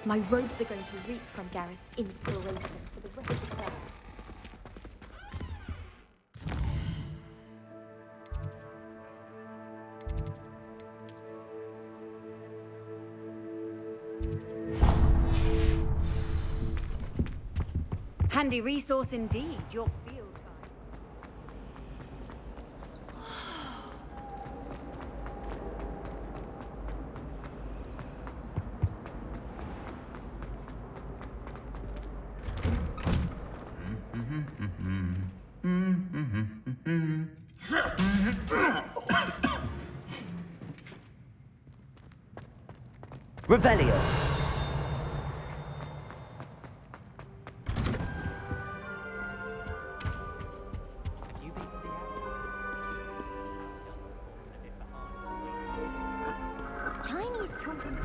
My robes are going to reek from Gareth's influation for the rest of the day. Handy resource indeed, your field guide. Revelio. Chinese company.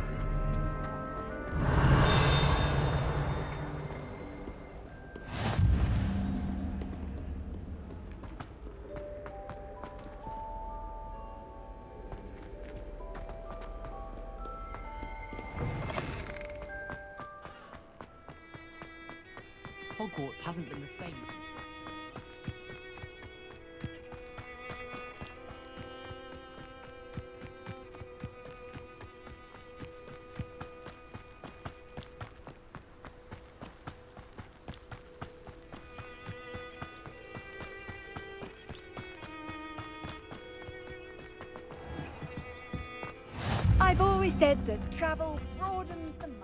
Hogwarts hasn't been the same. I've always said that travel broadens the mind.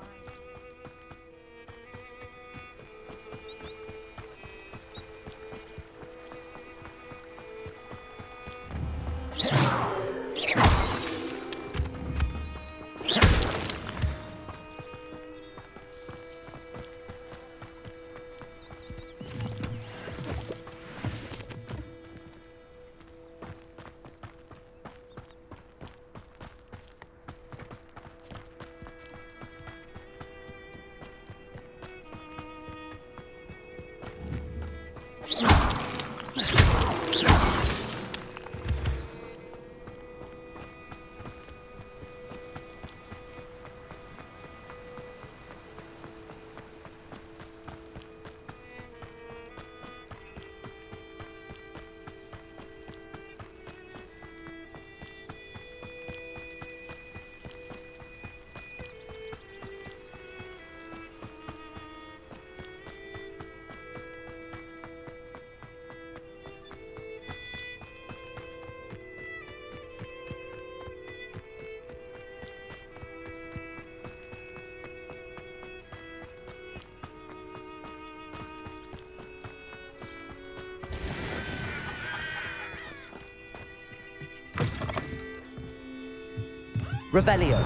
Revelio.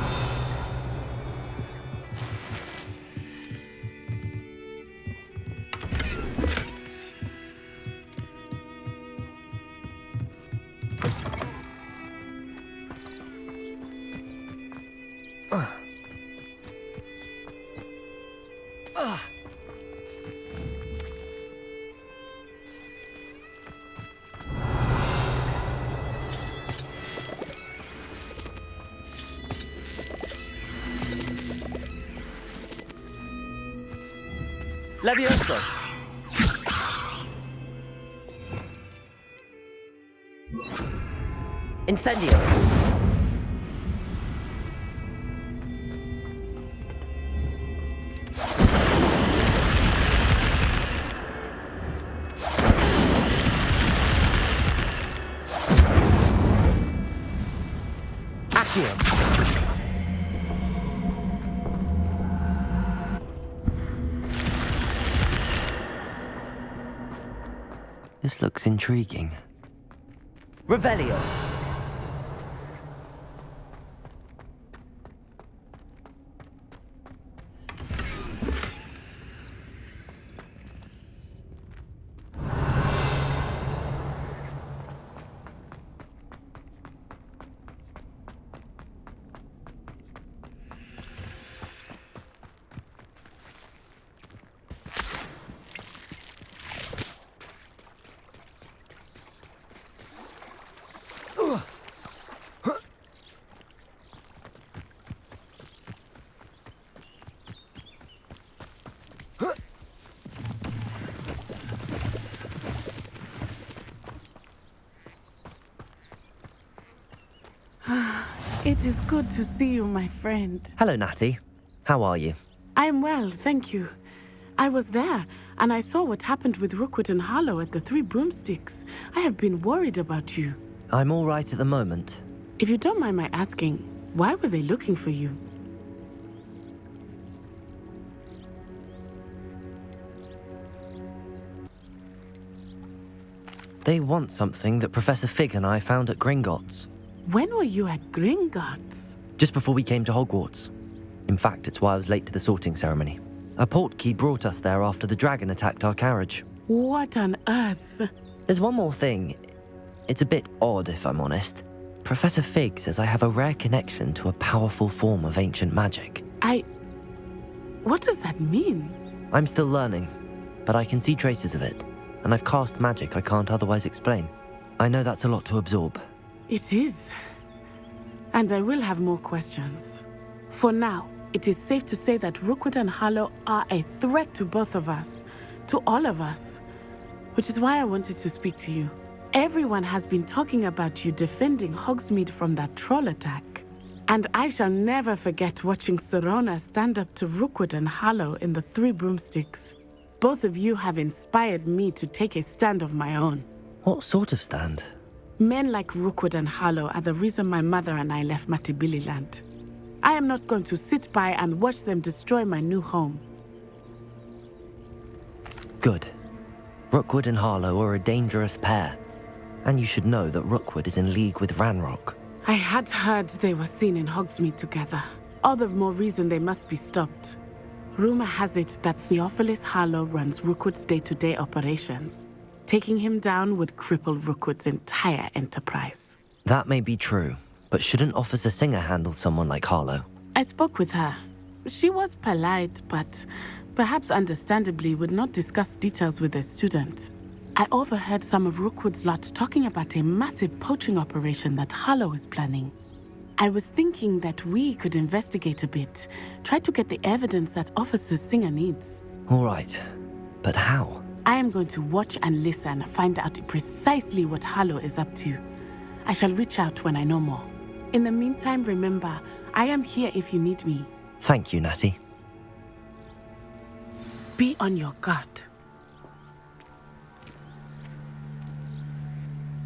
Levioso. Incendio. Accio. This looks intriguing. Revelio. It is good to see you, my friend. Hello, Natty. How are you? I am well, thank you. I was there, and I saw what happened with Rookwood and Harlow at the Three Broomsticks. I have been worried about you. I'm all right at the moment. If you don't mind my asking, why were they looking for you? They want something that Professor Fig and I found at Gringotts. When were you at Gringotts? Just before we came to Hogwarts. In fact, it's why I was late to the sorting ceremony. A portkey brought us there after the dragon attacked our carriage. What on earth? There's one more thing. It's a bit odd, if I'm honest. Professor Fig says I have a rare connection to a powerful form of ancient magic. What does that mean? I'm still learning, but I can see traces of it, and I've cast magic I can't otherwise explain. I know that's a lot to absorb. It is. And I will have more questions. For now, it is safe to say that Rookwood and Harlow are a threat to both of us, to all of us, which is why I wanted to speak to you. Everyone has been talking about you defending Hogsmeade from that troll attack. And I shall never forget watching Sorona stand up to Rookwood and Harlow in the Three Broomsticks. Both of you have inspired me to take a stand of my own. What sort of stand? Men like Rookwood and Harlow are the reason my mother and I left Matabeleland. I am not going to sit by and watch them destroy my new home. Good. Rookwood and Harlow are a dangerous pair. And you should know that Rookwood is in league with Ranrock. I had heard they were seen in Hogsmeade together. All the more reason they must be stopped. Rumor has it that Theophilus Harlow runs Rookwood's day-to-day operations. Taking him down would cripple Rookwood's entire enterprise. That may be true, but shouldn't Officer Singer handle someone like Harlow? I spoke with her. She was polite, but perhaps understandably would not discuss details with a student. I overheard some of Rookwood's lot talking about a massive poaching operation that Harlow is planning. I was thinking that we could investigate a bit, try to get the evidence that Officer Singer needs. All right, but how? I am going to watch and listen, find out precisely what Harlow is up to. I shall reach out when I know more. In the meantime, remember, I am here if you need me. Thank you, Natty. Be on your guard.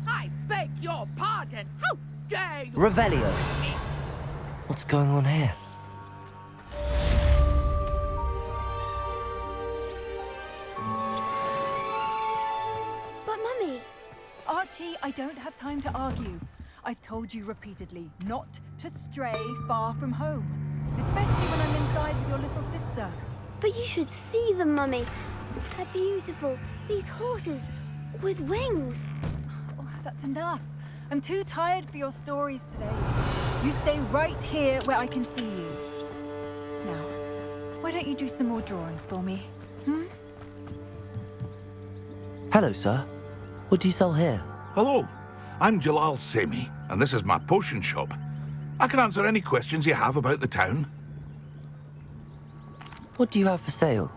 I beg your pardon. How dare you? Revelio! What's going on here? But Mummy, Archie, I don't have time to argue. I've told you repeatedly not to stray far from home, especially when I'm inside with your little sister. but you should see them, Mummy. They're beautiful. These horses with wings. Oh, that's enough. I'm too tired for your stories today. You stay right here where I can see you. Now, why don't you do some more drawings for me? Hello, sir. What do you sell here? Hello, I'm Jalal Semi, and this is my potion shop. I can answer any questions you have about the town. What do you have for sale?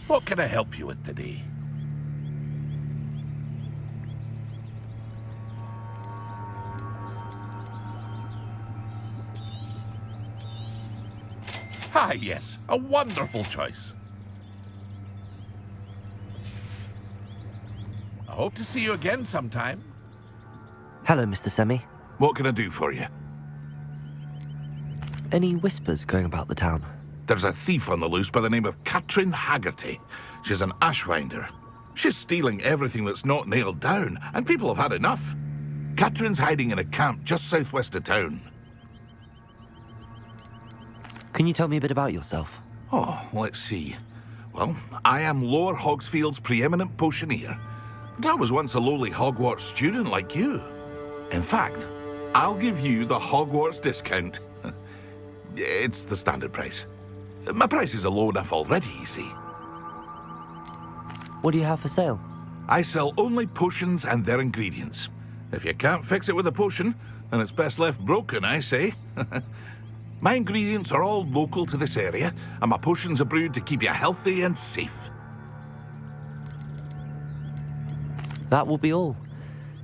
What can I help you with today? Ah, yes, a wonderful choice. I hope to see you again sometime. Hello, Mr. Semi. What can I do for you? Any whispers going about the town? There's a thief on the loose by the name of Katrin Haggerty. She's an ashwinder. She's stealing everything that's not nailed down, and people have had enough. Katrin's hiding in a camp just southwest of town. Can you tell me a bit about yourself? Oh, let's see. Well, I am Lower Hogsfield's preeminent potioneer. But I was once a lowly Hogwarts student like you. In fact, I'll give you the Hogwarts discount. It's the standard price. My prices are low enough already, you see. What do you have for sale? I sell only potions and their ingredients. If you can't fix it with a potion, then it's best left broken, I say. My ingredients are all local to this area, and my potions are brewed to keep you healthy and safe. That will be all.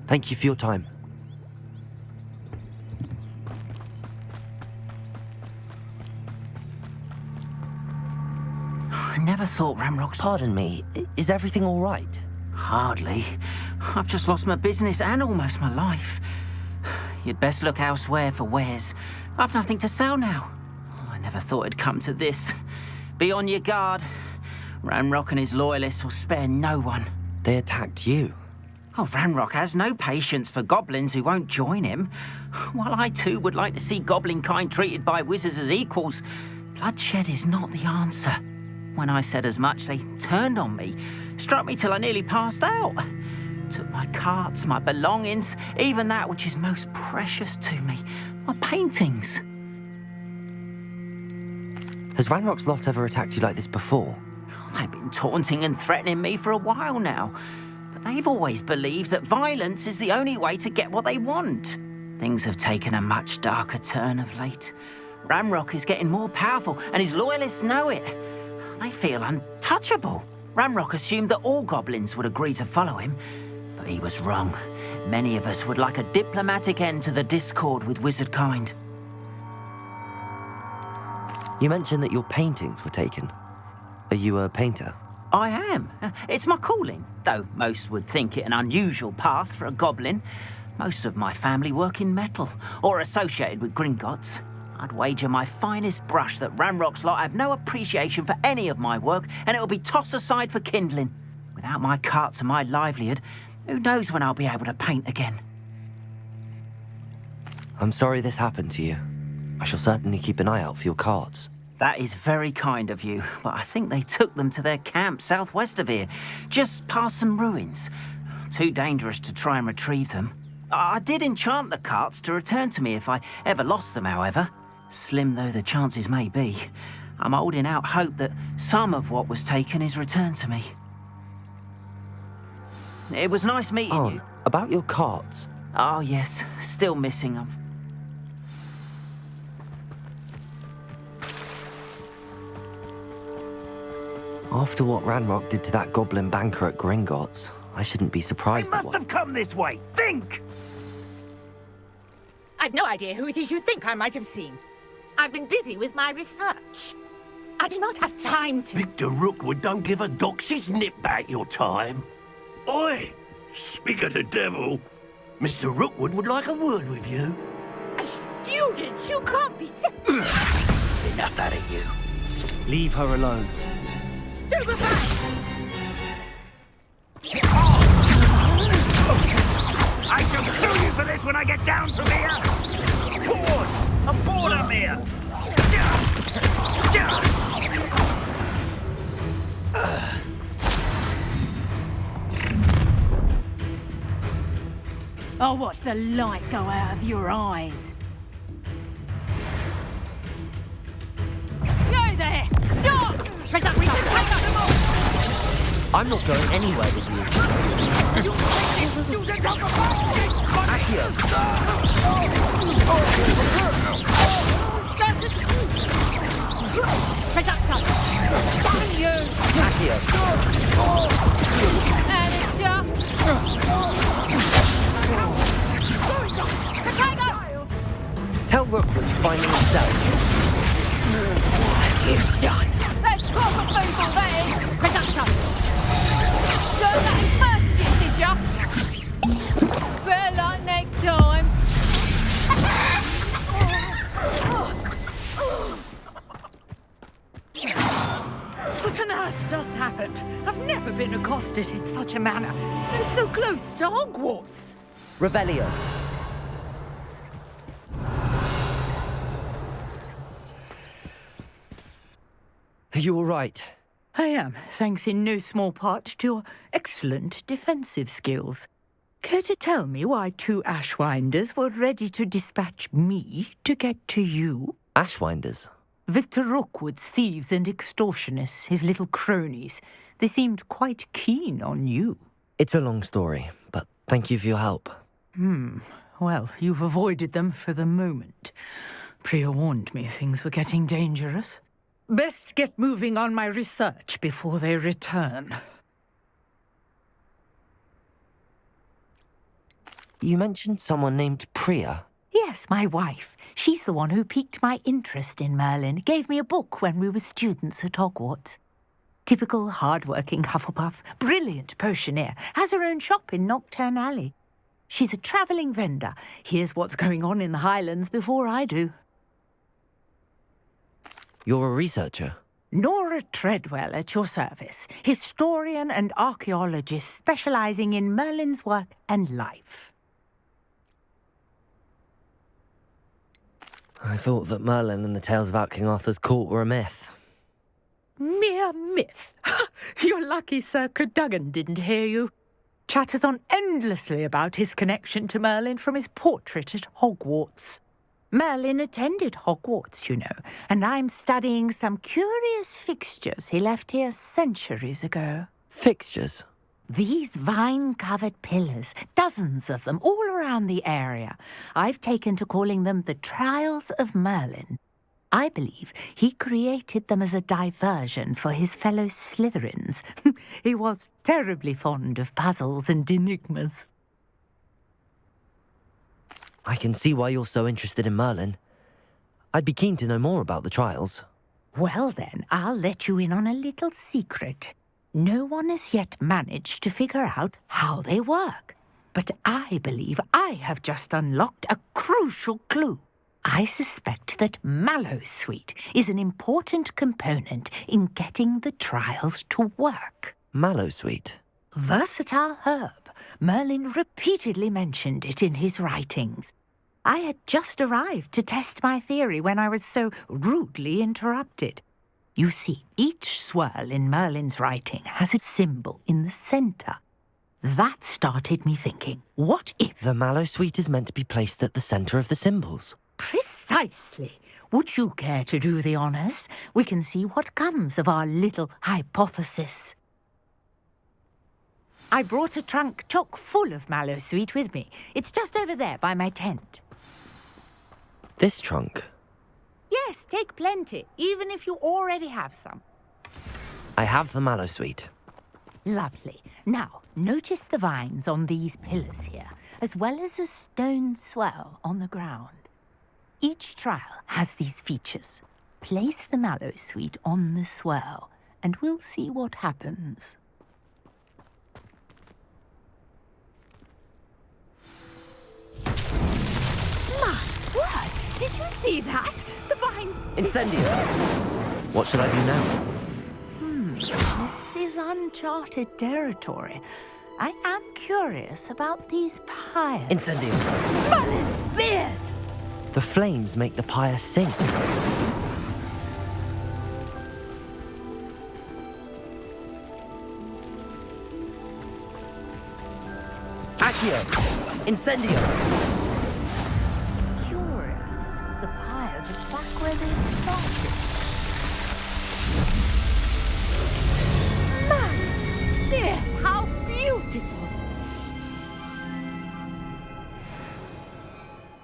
Thank you for your time. never thought Ramrock's... Pardon me, is everything all right? Hardly. I've just lost my business and almost my life. You'd best look elsewhere for wares. I've nothing to sell now. I never thought it'd come to this. Be on your guard. Ranrock and his loyalists will spare no one. They attacked you. Oh, Ranrock has no patience for goblins who won't join him. While I too would like to see goblin kind treated by wizards as equals, bloodshed is not the answer. When I said as much, they turned on me, struck me till I nearly passed out. Took my carts, my belongings, even that which is most precious to me, my paintings. Has Ranrock's lot ever attacked you like this before? They've been taunting and threatening me for a while now. But they've always believed that violence is the only way to get what they want. Things have taken a much darker turn of late. Ranrock is getting more powerful, and his loyalists know it. They feel untouchable. Ranrock assumed that all goblins would agree to follow him, but he was wrong. Many of us would like a diplomatic end to the discord with wizard kind. You mentioned that your paintings were taken. Are you a painter? I am. It's my calling, though most would think it an unusual path for a goblin. Most of my family work in metal, or associated with Gringotts. I'd wager my finest brush that Ranrock's lot have no appreciation for any of my work, and it'll be tossed aside for kindling. Without my carts and my livelihood, who knows when I'll be able to paint again? I'm sorry this happened to you. I shall certainly keep an eye out for your carts. That is very kind of you, but I think they took them to their camp southwest of here, just past some ruins. Too dangerous to try and retrieve them. I did enchant the carts to return to me if I ever lost them, however. Slim though the chances may be, I'm holding out hope that some of what was taken is returned to me. It was nice meeting you. About your carts. Oh yes, still missing them. After what Ranrock did to that goblin banker at Gringotts, I shouldn't be surprised They must have come this way. Think! I've no idea who it is you think I might have seen. I've been busy with my research. I do not have time to... Victor Rookwood don't give a doxy's nip back your time. Oi! Speak of the devil. Mr. Rookwood would like a word with you. A student? You can't be... Enough out of you. Leave her alone. Stupefy! I shall kill you for this when I get down from here! Board! I'm bored up here! I'll watch the light go out of your eyes. You there! Stop! I'm not going anywhere with you. Productor! Damn you! Accio. Amateur! Potato! Tell Rookwood to find me himself. What have you done? That's proper people, that is! Productor! Learn that in first year, did ya? Better luck next time. What on earth just happened? I've never been accosted in such a manner. And so close to Hogwarts. Revelio. Are you all right? I am, thanks in no small part to your excellent defensive skills. Care to tell me why two Ashwinders were ready to dispatch me to get to you? Ashwinders? Victor Rookwood's thieves and extortionists, his little cronies. They seemed quite keen on you. It's a long story, but thank you for your help. Well, you've avoided them for the moment. Priya warned me things were getting dangerous. Best get moving on my research before they return. You mentioned someone named Priya. Yes, my wife. She's the one who piqued my interest in Merlin. Gave me a book when we were students at Hogwarts. Typical hard-working Hufflepuff, brilliant potioneer, has her own shop in Knockturn Alley. She's a travelling vendor. Hears what's going on in the Highlands before I do. You're a researcher? Nora Treadwell at your service, historian and archaeologist specialising in Merlin's work and life. I thought that Merlin and the tales about King Arthur's court were a myth. Mere myth. You're lucky Sir Cadogan didn't hear you. Chatters on endlessly about his connection to Merlin from his portrait at Hogwarts. Merlin attended Hogwarts, you know, and I'm studying some curious fixtures he left here centuries ago. Fixtures? These vine-covered pillars, dozens of them, all around the area. I've taken to calling them the Trials of Merlin. I believe he created them as a diversion for his fellow Slytherins. He was terribly fond of puzzles and enigmas. I can see why you're so interested in Merlin. I'd be keen to know more about the trials. Well then, I'll let you in on a little secret. No one has yet managed to figure out how they work. But I believe I have just unlocked a crucial clue. I suspect that Mallowsweet is an important component in getting the trials to work. Mallowsweet? Versatile herb. Merlin repeatedly mentioned it in his writings. I had just arrived to test my theory when I was so rudely interrupted. You see, each swirl in Merlin's writing has a symbol in the centre. That started me thinking, what if... The Mallowsweet is meant to be placed at the centre of the symbols. Precisely. Would you care to do the honours? We can see what comes of our little hypothesis. I brought a trunk chock full of Mallowsweet with me. It's just over there by my tent. This trunk? Yes, take plenty, even if you already have some. I have the Mallowsweet. Lovely. Now, notice the vines on these pillars here, as well as a stone swell on the ground. Each trial has these features. Place the Mallowsweet on the swell, and we'll see what happens. My word! Did you see that? The vines... Incendio! What should I do now? This is uncharted territory. I am curious about these pyres. Incendio! Merlin's beard! The flames make the pyre sink. Accio! Incendio! Curious. The pyres are back where they started. Merlin's beard! How beautiful!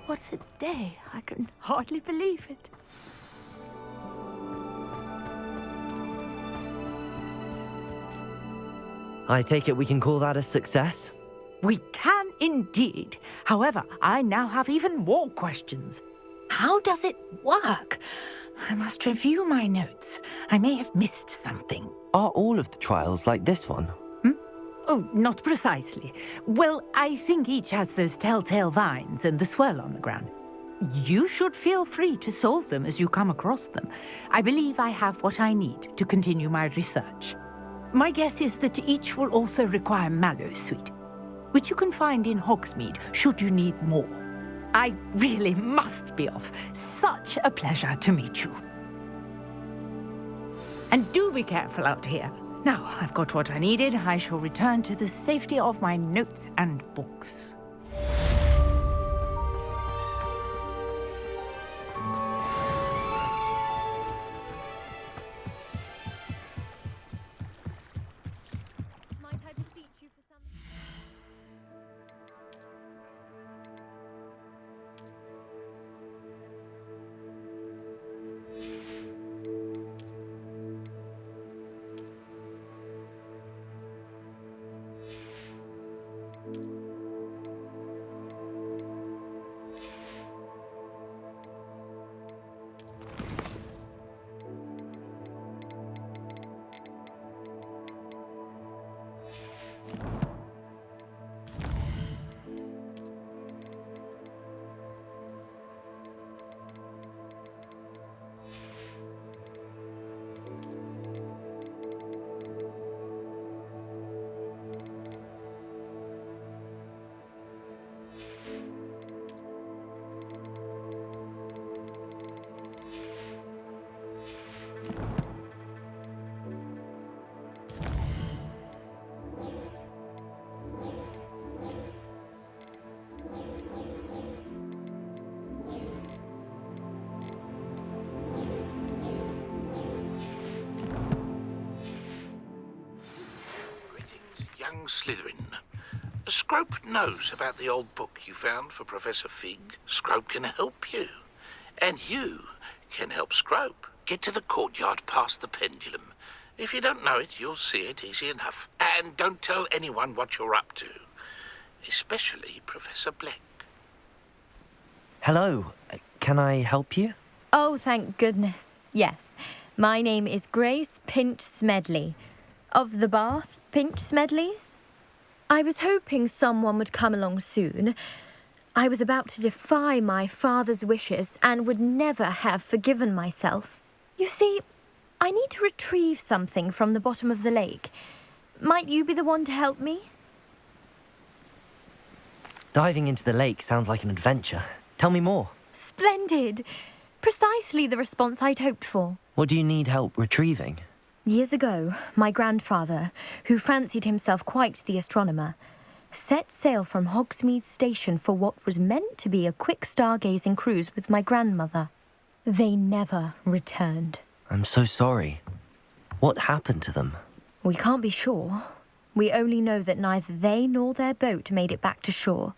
What a day. I can hardly believe it. I take it we can call that a success? We can indeed. However, I now have even more questions. How does it work? I must review my notes. I may have missed something. Are all of the trials like this one? Oh, not precisely. Well, I think each has those telltale vines and the swirl on the ground. You should feel free to solve them as you come across them. I believe I have what I need to continue my research. My guess is that each will also require Mallowsweet, which you can find in Hogsmeade should you need more. I really must be off. Such a pleasure to meet you. And do be careful out here. Now I've got what I needed, I shall return to the safety of my notes and books. Might I beseech you for some... Slytherin. Scrope knows about the old book you found for Professor Fig. Scrope can help you. And you can help Scrope get to the courtyard past the pendulum. If you don't know it, you'll see it easy enough. And don't tell anyone what you're up to. Especially Professor Black. Hello. Can I help you? Oh, thank goodness. Yes. My name is Grace Pinch Smedley. Of the Bath Pinch Smedleys? I was hoping someone would come along soon. I was about to defy my father's wishes and would never have forgiven myself. You see, I need to retrieve something from the bottom of the lake. Might you be the one to help me? Diving into the lake sounds like an adventure. Tell me more. Splendid! Precisely the response I'd hoped for. What do you need help retrieving? Years ago, my grandfather, who fancied himself quite the astronomer, set sail from Hogsmeade Station for what was meant to be a quick stargazing cruise with my grandmother. They never returned. I'm so sorry. What happened to them? We can't be sure. We only know that neither they nor their boat made it back to shore.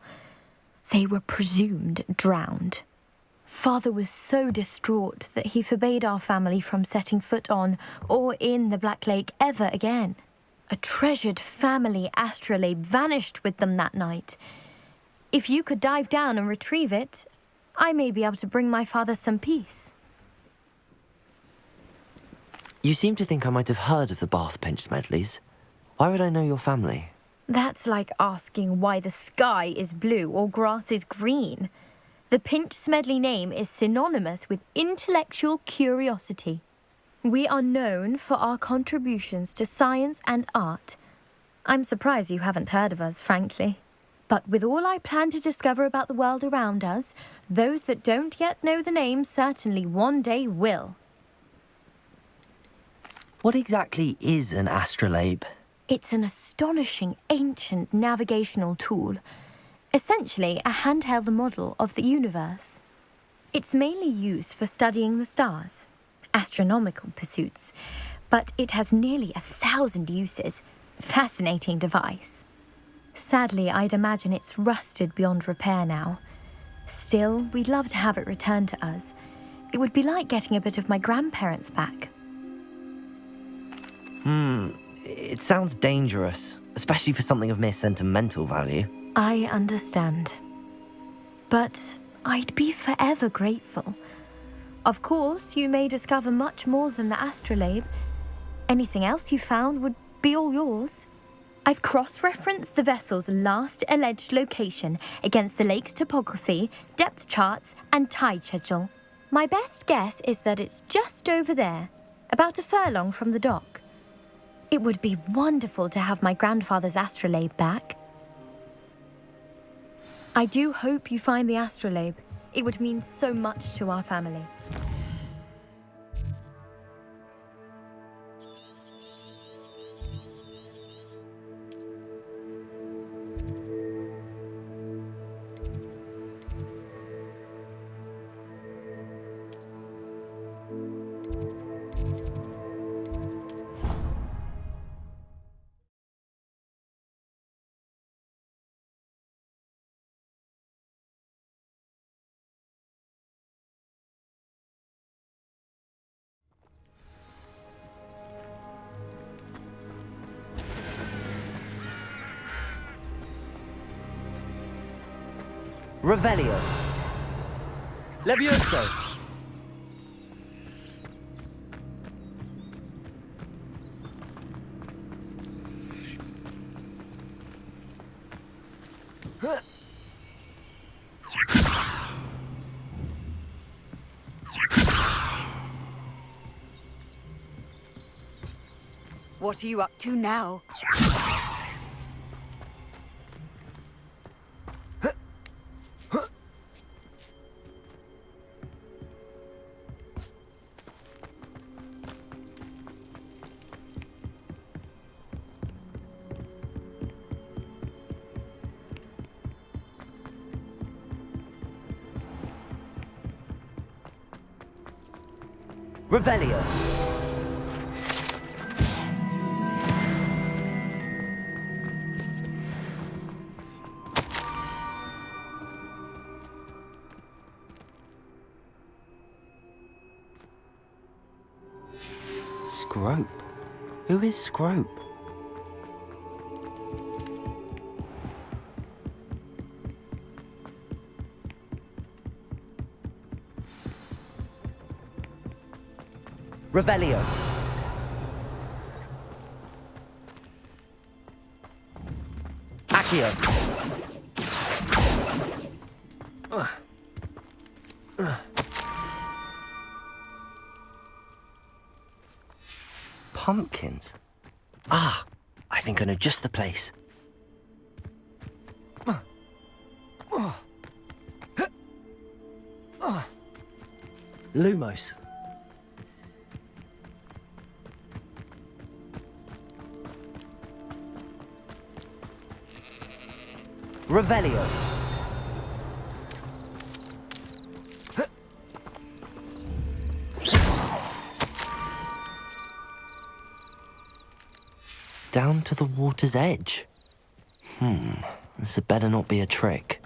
They were presumed drowned. Father was so distraught that he forbade our family from setting foot on or in the Black Lake ever again. A treasured family astrolabe vanished with them that night. If you could dive down and retrieve it, I may be able to bring my father some peace. You seem to think I might have heard of the Bath Pinch Smedleys. Why would I know your family? That's like asking why the sky is blue or grass is green. The Pinch Smedley name is synonymous with intellectual curiosity. We are known for our contributions to science and art. I'm surprised you haven't heard of us, frankly. But with all I plan to discover about the world around us, those that don't yet know the name certainly one day will. What exactly is an astrolabe? It's an astonishing ancient navigational tool. Essentially, a handheld model of the universe. It's mainly used for studying the stars, astronomical pursuits, but it has nearly 1,000 uses. Fascinating device. Sadly, I'd imagine it's rusted beyond repair now. Still, we'd love to have it returned to us. It would be like getting a bit of my grandparents back. It sounds dangerous, especially for something of mere sentimental value. I understand. But I'd be forever grateful. Of course, you may discover much more than the astrolabe. Anything else you found would be all yours. I've cross-referenced the vessel's last alleged location against the lake's topography, depth charts, and tide schedule. My best guess is that it's just over there, about a furlong from the dock. It would be wonderful to have my grandfather's astrolabe back. I do hope you find the astrolabe. It would mean so much to our family. Revelio. Levioso. What are you up to now? Revelio. Scrope? Who is Scrope? Revelio. Accio. Pumpkins. Ah, I think I know just the place. Lumos. Revelio. Down to the water's edge. This had better not be a trick.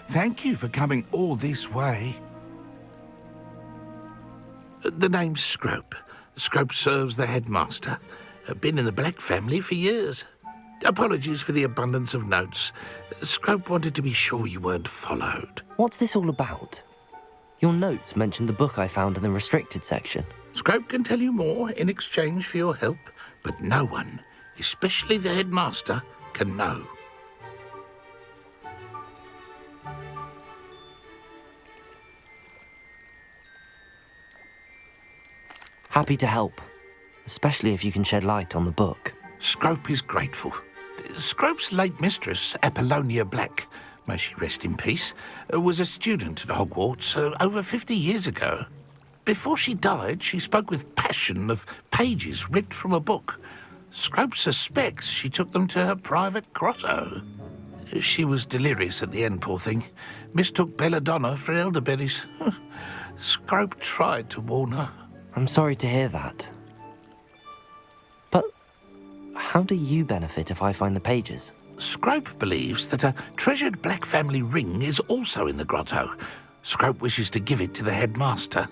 Thank you for coming all this way. The name's Scrope. Scrope serves the headmaster. Been in the Black family for years. Apologies for the abundance of notes. Scrope wanted to be sure you weren't followed. What's this all about? Your notes mentioned the book I found in the restricted section. Scrope can tell you more in exchange for your help, but no one, especially the headmaster, can know. Happy to help, especially if you can shed light on the book. Scrope is grateful. Scrope's late mistress, Apollonia Black, may she rest in peace, was a student at Hogwarts over 50 years ago. Before she died, she spoke with passion of pages ripped from a book. Scrope suspects she took them to her private grotto. She was delirious at the end, poor thing. Mistook belladonna for elderberries. Scrope tried to warn her. I'm sorry to hear that. But how do you benefit if I find the pages? Scrope believes that a treasured Black family ring is also in the grotto. Scrope wishes to give it to the headmaster.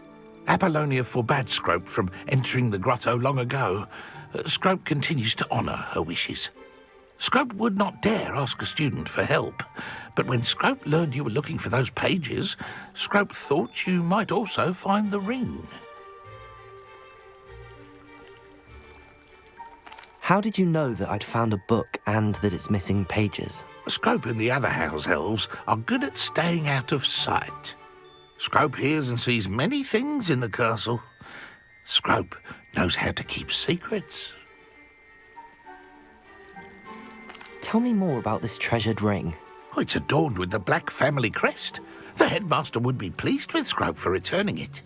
Apollonia forbade Scrope from entering the grotto long ago. Scrope continues to honour her wishes. Scrope would not dare ask a student for help, but when Scrope learned you were looking for those pages, Scrope thought you might also find the ring. How did you know that I'd found a book and that it's missing pages? Scrope and the other house elves are good at staying out of sight. Scrope hears and sees many things in the castle. Scrope knows how to keep secrets. Tell me more about this treasured ring. Oh, it's adorned with the Black family crest. The headmaster would be pleased with Scrope for returning it.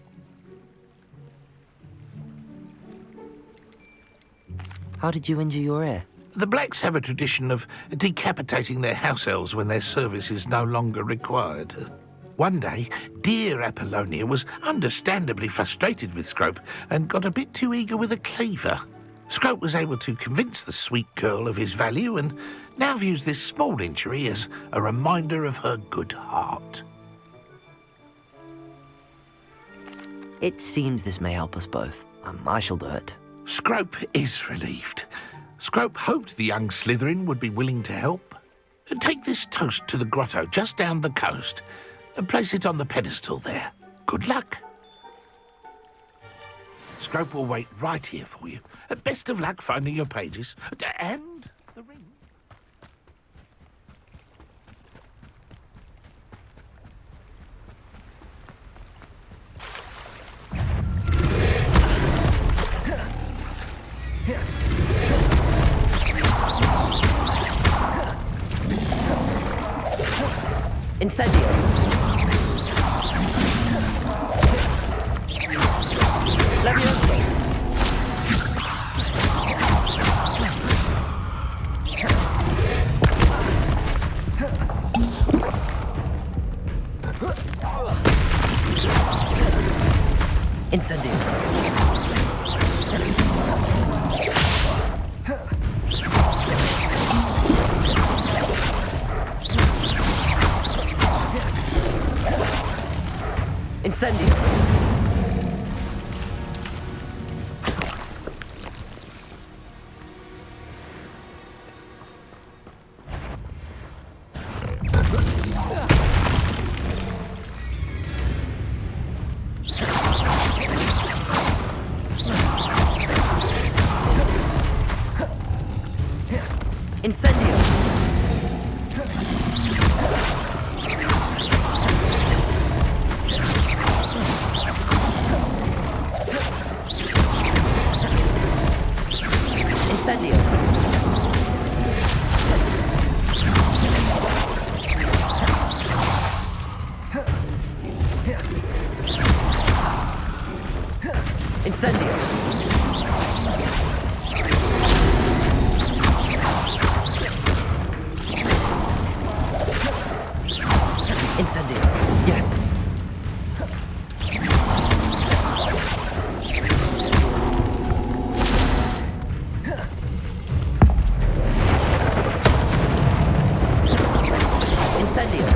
How did you injure your ear? The Blacks have a tradition of decapitating their house elves when their service is no longer required. One day, dear Apollonia was understandably frustrated with Scrope and got a bit too eager with a cleaver. Scrope was able to convince the sweet girl of his value and now views this small injury as a reminder of her good heart. It seems this may help us both. I shall do it. Scrope is relieved. Scrope hoped the young Slytherin would be willing to help. Take this toast to the grotto just down the coast and place it on the pedestal there. Good luck. Scrope will wait right here for you. Best of luck finding your pages. And the ring. Incendio. Levioso. Incendio. Incendio. Incendio. Incendio. Incendio. Incendio. Yes. Incendio.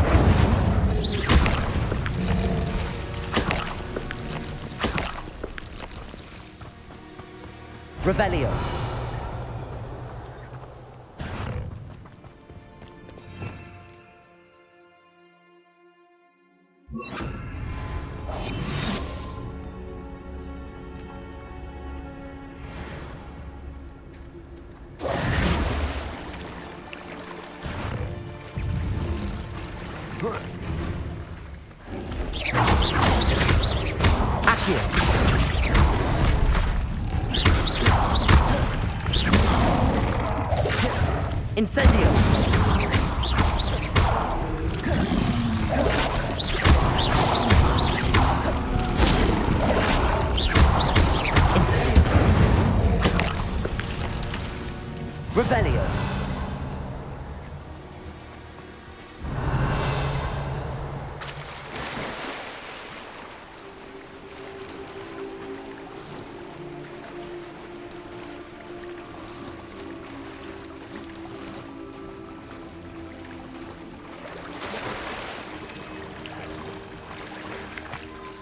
Revelio. Accio. Incendio. Incendio. Revelio.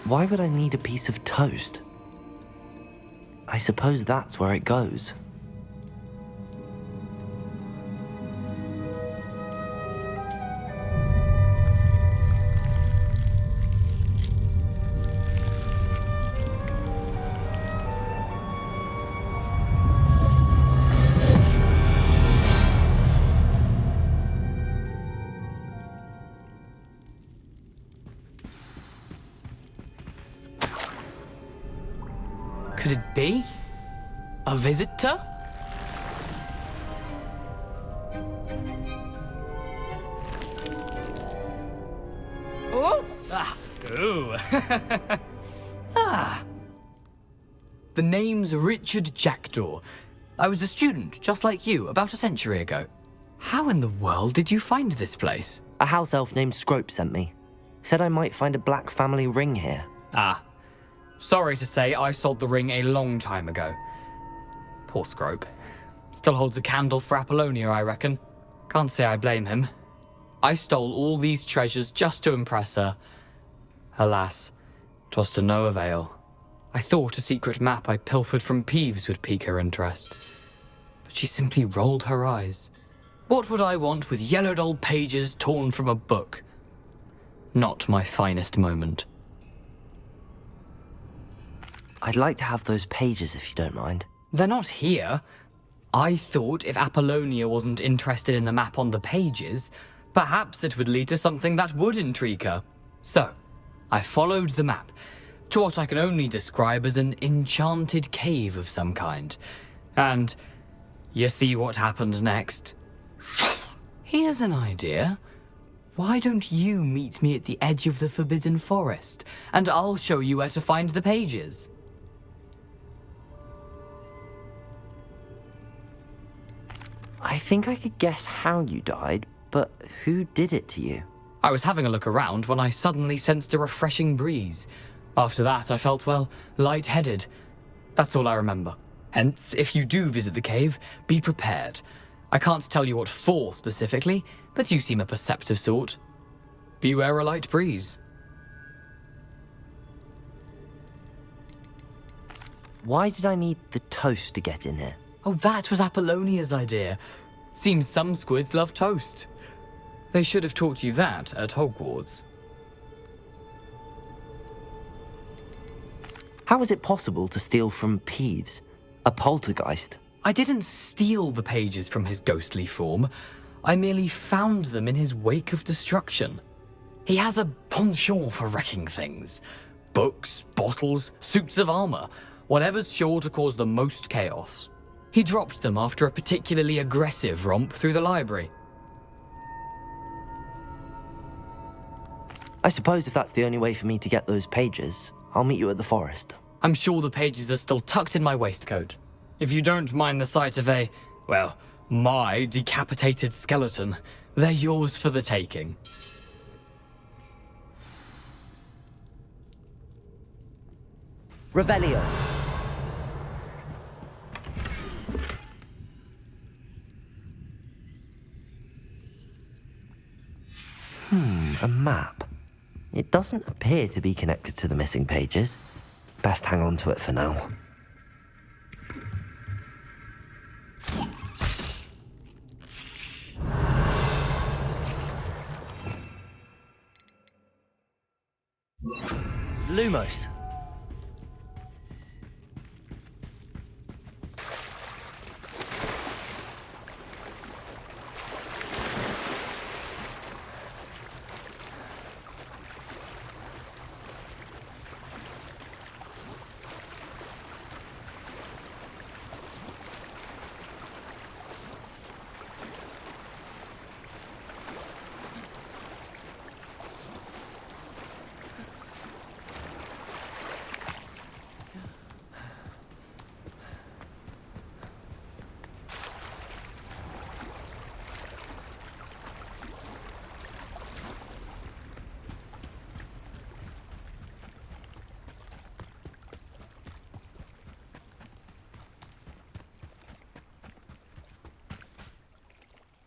Why would I need a piece of toast? I suppose that's where it goes. Could it be? A visitor? Oh! Ah! Ooh! Ah! The name's Richard Jackdaw. I was a student, just like you, about a century ago. How in the world did you find this place? A house elf named Scrope sent me. Said I might find a black family ring here. Ah. Sorry to say, I sold the ring a long time ago. Poor Scrope. Still holds a candle for Apollonia, I reckon. Can't say I blame him. I stole all these treasures just to impress her. Alas, 'twas to no avail. I thought a secret map I pilfered from Peeves would pique her interest. But she simply rolled her eyes. What would I want with yellowed old pages torn from a book? Not my finest moment. I'd like to have those pages if you don't mind. They're not here. I thought if Apollonia wasn't interested in the map on the pages, perhaps it would lead to something that would intrigue her. So, I followed the map to what I can only describe as an enchanted cave of some kind. And you see what happened next? Here's an idea. Why don't you meet me at the edge of the Forbidden Forest, and I'll show you where to find the pages. I think I could guess how you died, but who did it to you? I was having a look around when I suddenly sensed a refreshing breeze. After that, I felt, well, lightheaded. That's all I remember. Hence, if you do visit the cave, be prepared. I can't tell you what for specifically, but you seem a perceptive sort. Beware a light breeze. Why did I need the toast to get in here? Oh, that was Apollonia's idea. Seems some squids love toast. They should have taught you that at Hogwarts. How is it possible to steal from Peeves, a poltergeist? I didn't steal the pages from his ghostly form. I merely found them in his wake of destruction. He has a penchant for wrecking things. Books, bottles, suits of armor, whatever's sure to cause the most chaos. He dropped them after a particularly aggressive romp through the library. I suppose if that's the only way for me to get those pages, I'll meet you at the forest. I'm sure the pages are still tucked in my waistcoat. If you don't mind the sight of my decapitated skeleton, they're yours for the taking. Revelio. A map. It doesn't appear to be connected to the missing pages. Best hang on to it for now. Lumos.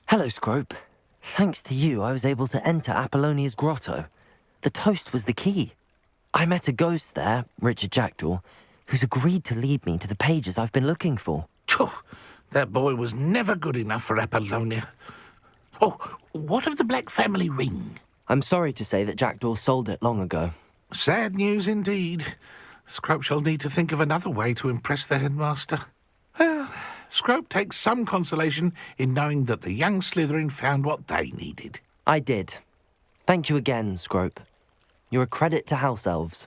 Hello, Scrope. Thanks to you, I was able to enter Apollonia's grotto. The toast was the key. I met a ghost there, Richard Jackdaw, who's agreed to lead me to the pages I've been looking for. That boy was never good enough for Apollonia. Oh, what of the Black family ring? I'm sorry to say that Jackdaw sold it long ago. Sad news indeed. Scrope shall need to think of another way to impress the headmaster. Well, Scrope takes some consolation in knowing that the young Slytherin found what they needed. I did. Thank you again, Scrope. You're a credit to House Elves.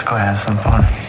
Go have some fun.